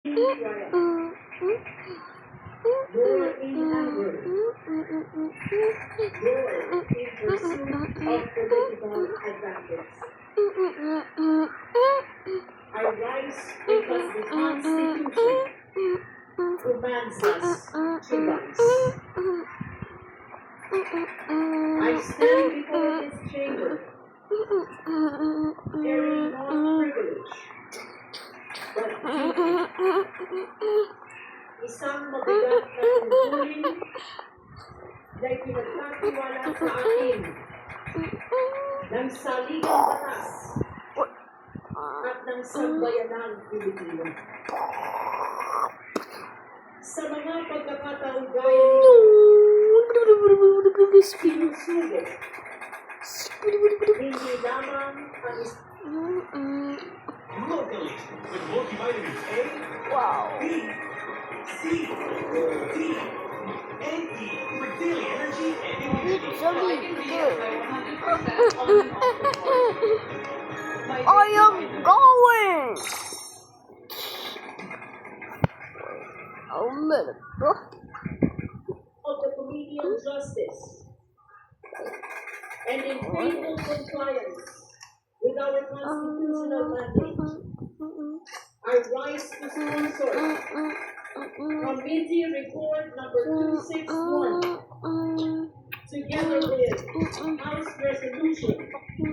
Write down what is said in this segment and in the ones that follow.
triumph, nor in anger, nor in pursuit of political advantage. I rise because the Constitution commands us to rise. I stand before this chamber, carrying not privilege, but duty. Isang mabigat na tungkulin na ipinagkatiwala sa akin ng saligang batas at ng sambayanang Pilipino. Sa mga pagkakataong gaya nito, sinusubok hindi lamang ang locally with multivitamins A, B, C, D, and E for daily energy and immunity. I am going. Oh, minute, bro. Of the Committee on Justice and in faithful compliance with our constitutional mandate, I rise to sponsor Committee Report number 261 together with House Resolution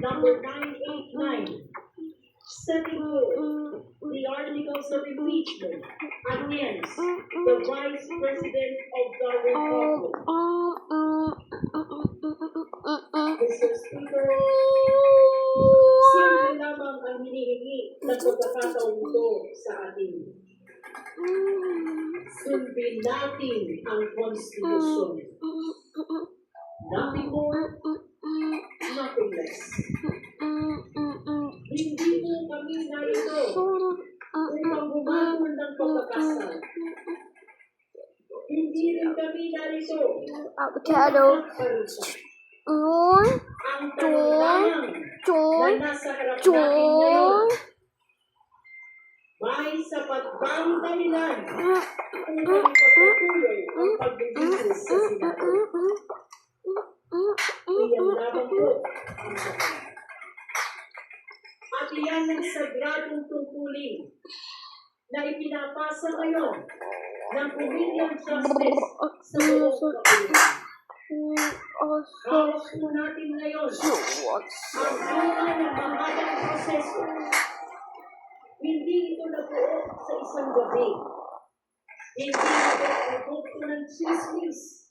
number 989 setting forth the articles of impeachment against the Vice President of the Republic. Mr. Speaker, simple lamang ang hinihingi ng pagkakataong ito sa atin. Sundin natin ang konstitusyon. Nothing more, nothing less. Hindi mo kami narito upang bumangon ng pagkakasal. Hindi rin kami narito Avocado. ang tanong na nasa harap natin ngayon. May sapat bang dahilan upang ipagpatuloy ang pagbibigay sa Senado? Iyan lamang po ang sapat. At iyan ang sagradong tungkulin na ipinapasa ngayon ng Committee on Justice sa buong kapilitan. Hawak po natin ngayon ang bunga ng mahalagang proseso. Hindi ito nabuo sa isang gabi. Hindi ito produkto ng chismis,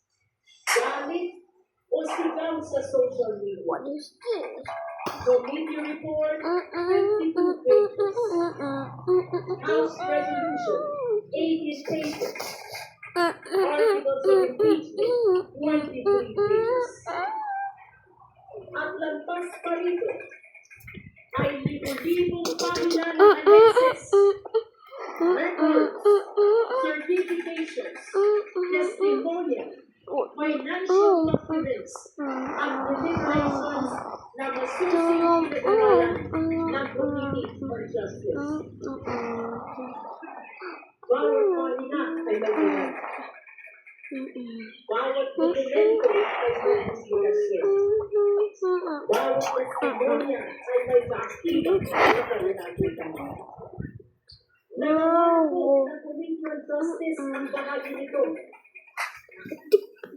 galit, o sigaw sa social media. What is this? Committee Report, 52 pages. House Resolution, 80 pages. Articles of Impeachment, 23 pages. At lampas pa rito, ay libo-libong pahina ng annexes, records, certifications, testimonial, financial documents, at deliberations na masusing pinag-aralan ng Committee on Justice. Bawat pahina ay nagawin. Bawat dokumento ay may investigasyon. Bawat testimonya ay may kaaktibo na pananagitan. Nalaman po ng Committee on Justice ang bahagi nito.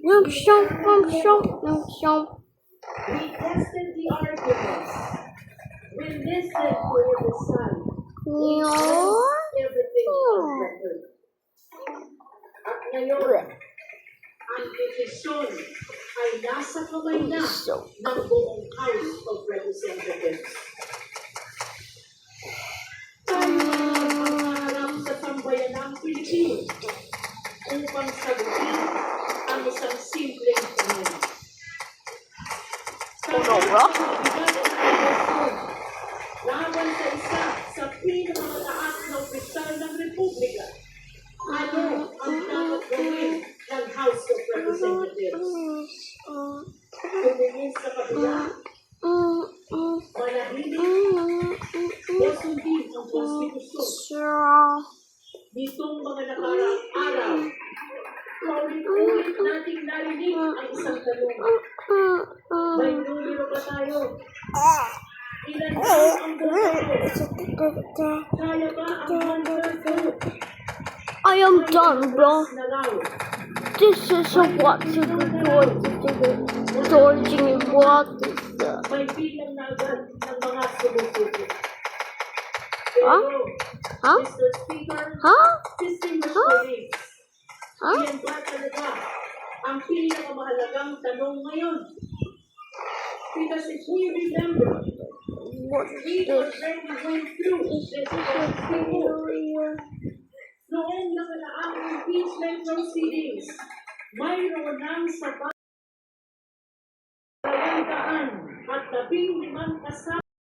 No. We tested the arguments. We listened for the side. We checked everything on record. At ngayon, ang desisyon ay nasa kamay na ng buong House of Representatives. Tayo ang harap sa sambayanang Pilipino upang sagutin ang isang simpleng tanong. Laban sa isa sa pinakamataas na opisyal ng Republika, ano ang dapat gawin ng House of Representatives? Tumingin sa kabila, manahimik, o sundin ang konstitusyon. nitong mga nakaraang araw. Paulit-ulit nating narinig ang isang tanong. May numero ba tayo? Ilan ba ang boto? Kaya ba ang 1/2? I am done, bro. Na raw. This is a what you could do. Georging in what is that? May bilang na agad ng mga sumusuko. Huh? Pero, Huh? Mr. Speaker, Huh? distinguished Huh? colleagues, Huh? iyan ba talaga ang pinakamahalagang tanong ngayon? Because if we remember, What we is this? already went through this before. Noong nakaraang impeachment proceedings, mayroon ng sa 215 kasama